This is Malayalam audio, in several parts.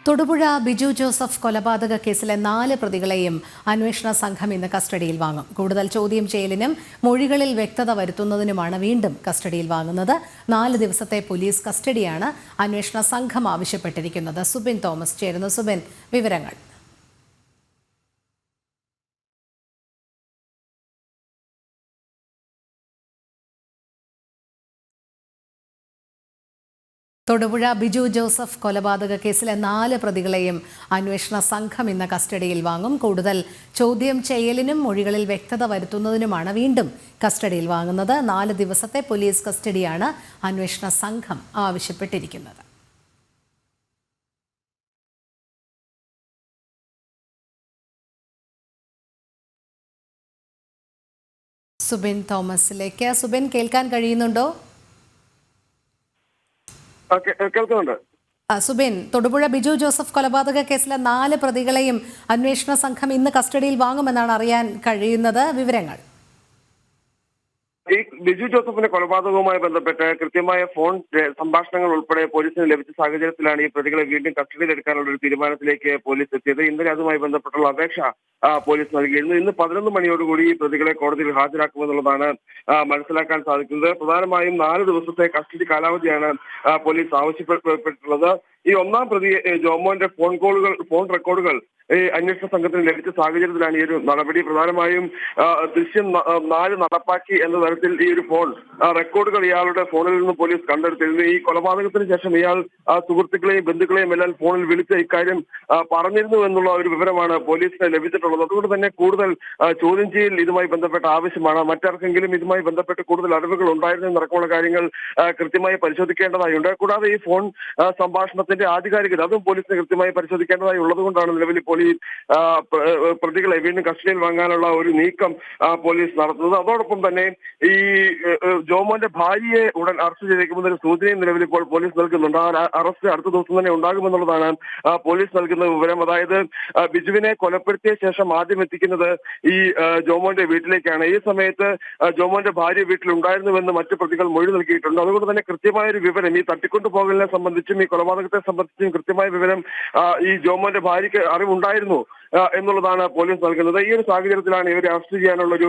തൊടുപുഴ ബിജു ജോസഫ് കൊലപാതക കേസിലെ 4 പ്രതികളെയും അന്വേഷണ സംഘം ഇന്ന് കസ്റ്റഡിയിൽ വാങ്ങും. കൂടുതൽ ചോദ്യം ചെയ്യലിനും മൊഴികളിൽ വ്യക്തത വരുത്തുന്നതിനുമാണ് വീണ്ടും കസ്റ്റഡിയിൽ വാങ്ങുന്നത്. 4 ദിവസത്തെ പോലീസ് കസ്റ്റഡിയാണ് അന്വേഷണ സംഘം ആവശ്യപ്പെട്ടിരിക്കുന്നത്. സുബിൻ തോമസ് ചേരുന്നു. സുബിൻ, വിവരങ്ങൾ. തൊടുപുഴ ബിജു ജോസഫ് കൊലപാതക കേസിലെ 4 പ്രതികളെയും അന്വേഷണ സംഘം ഇന്ന് കസ്റ്റഡിയിൽ വാങ്ങും. കൂടുതൽ ചോദ്യം ചെയ്യലിനും മൊഴികളിൽ വ്യക്തത വരുത്തുന്നതിനുമാണ് വീണ്ടും കസ്റ്റഡിയിൽ വാങ്ങുന്നത്. 4 ദിവസത്തെ പോലീസ് കസ്റ്റഡിയാണ് അന്വേഷണ സംഘം ആവശ്യപ്പെട്ടിരിക്കുന്നത്. സുബിൻ തോമസിലേക്ക്. സുബിൻ, കേൾക്കാൻ കഴിയുന്നുണ്ടോ? കേൾക്കുന്നുണ്ട്. സുബിൻ, തൊടുപുഴ ബിജു ജോസഫ് കൊലപാതക കേസിലെ 4 പ്രതികളെയും അന്വേഷണ സംഘം ഇന്ന് കസ്റ്റഡിയിൽ വാങ്ങുമെന്നാണ് അറിയാൻ കഴിയുന്നത്. വിവരങ്ങൾ. ഈ ബിജു ജോസഫിന്റെ കൊലപാതകവുമായി ബന്ധപ്പെട്ട് കൃത്യമായ ഫോൺ സംഭാഷണങ്ങൾ ഉൾപ്പെടെ പോലീസിന് ലഭിച്ച സാഹചര്യത്തിലാണ് ഈ പ്രതികളെ വീണ്ടും കസ്റ്റഡിയിലെടുക്കാനുള്ള ഒരു തീരുമാനത്തിലേക്ക് പോലീസ് എത്തിയത്. ഇന്നലെ അതുമായി ബന്ധപ്പെട്ടുള്ള അപേക്ഷ പോലീസ് നൽകിയിരുന്നു. ഇന്ന് 11 മണിയോടുകൂടി ഈ പ്രതികളെ കോടതിയിൽ ഹാജരാക്കുമെന്നുള്ളതാണ് മനസ്സിലാക്കാൻ സാധിക്കുന്നത്. പ്രധാനമായും 4 ദിവസത്തെ കസ്റ്റഡി കാലാവധിയാണ് പോലീസ് ആവശ്യപ്പെട്ടിട്ടുള്ളത്. ഈ ഒന്നാം പ്രതി ജോമോന്റെ ഫോൺ റെക്കോർഡുകൾ ഈ അന്വേഷണ സംഘത്തിന് ലഭിച്ച സാഹചര്യത്തിലാണ് ഈ ഒരു നടപടി. പ്രധാനമായും ദൃശ്യം 4 നടപ്പാക്കി എന്ന തരത്തിൽ ഈ ഒരു ഫോൺ റെക്കോർഡുകൾ ഇയാളുടെ ഫോണിൽ നിന്ന് പോലീസ് കണ്ടെടുത്തിരുന്നു. ഈ കൊലപാതകത്തിന് ശേഷം ഇയാൾ സുഹൃത്തുക്കളെയും ബന്ധുക്കളെയും എല്ലാം ഫോണിൽ വിളിച്ച ഇക്കാര്യം പറഞ്ഞിരുന്നു എന്നുള്ള ഒരു വിവരമാണ് പോലീസിന് ലഭിച്ചിട്ടുള്ളത്. അതുകൊണ്ട് തന്നെ കൂടുതൽ ചോദ്യം ചെയ്യൽ ഇതുമായി ബന്ധപ്പെട്ട ആവശ്യമാണ്. മറ്റാർക്കെങ്കിലും ഇതുമായി ബന്ധപ്പെട്ട് കൂടുതൽ അറിവുകൾ ഉണ്ടായിരുന്നു എന്നടക്കമുള്ള കാര്യങ്ങൾ കൃത്യമായി പരിശോധിക്കേണ്ടതായുണ്ട്. കൂടാതെ ഈ ഫോൺ സംഭാഷണത്തിന്റെ ആധികാരികത അതും പോലീസിന് കൃത്യമായി പരിശോധിക്കേണ്ടതായി ഉള്ളതുകൊണ്ടാണ് നിലവിൽ പോലീസ് പ്രതികളെ വീണ്ടും കസ്റ്റഡിയിൽ വാങ്ങാനുള്ള ഒരു നീക്കം പോലീസ് നടത്തുന്നത്. അതോടൊപ്പം തന്നെ ഈ ജോമോന്റെ ഭാര്യയെ ഉടൻ അറസ്റ്റ് ചെയ്തേക്കുമെന്നൊരു സൂചനയും നിലവിൽ ഇപ്പോൾ പോലീസ് നൽകുന്നുണ്ട്. ആ അറസ്റ്റ് അടുത്ത ദിവസം തന്നെ ഉണ്ടാകുമെന്നുള്ളതാണ് പോലീസ് നൽകുന്ന വിവരം. അതായത് ബിജുവിനെ കൊലപ്പെടുത്തിയ ശേഷം ആദ്യം എത്തിക്കുന്നത് ഈ ജോമോന്റെ വീട്ടിലേക്കാണ്. ഈ സമയത്ത് ജോമോന്റെ ഭാര്യ വീട്ടിലുണ്ടായിരുന്നുവെന്ന് മറ്റു പ്രതികൾ മൊഴി നൽകിയിട്ടുണ്ട്. അതുകൊണ്ട് തന്നെ കൃത്യമായൊരു വിവരം ഈ തട്ടിക്കൊണ്ടുപോകലിനെ സംബന്ധിച്ചും ഈ കൊലപാതകത്തെ സംബന്ധിച്ചും കൃത്യമായ വിവരം ഈ ജോമോന്റെ ഭാര്യയ്ക്ക് അറിവുണ്ടായിരുന്നു എന്നുള്ളതാണ് പോലീസ് നൽകുന്നത്. ഈ ഒരു സാഹചര്യത്തിലാണ് ഇവരെ അറസ്റ്റ് ചെയ്യാനുള്ളൊരു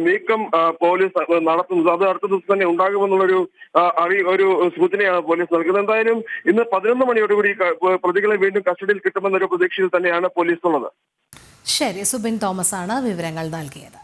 നീക്കം പോലീസ് നടത്തുന്നത്. അത് അടുത്ത ദിവസം തന്നെ ഉണ്ടാകുമെന്നുള്ളൊരു ഒരു സൂചനയാണ് പോലീസ് നൽകുന്നത്. എന്തായാലും ഇന്ന് 11 മണിയോടുകൂടി പ്രതികളെ വീണ്ടും കസ്റ്റഡിയിൽ കിട്ടുമെന്നൊരു പ്രതീക്ഷയിൽ തന്നെയാണ് പോലീസ് ഉള്ളത്. ശരി, സുബിൻ തോമസ് ആണ് വിവരങ്ങൾ നൽകിയത്.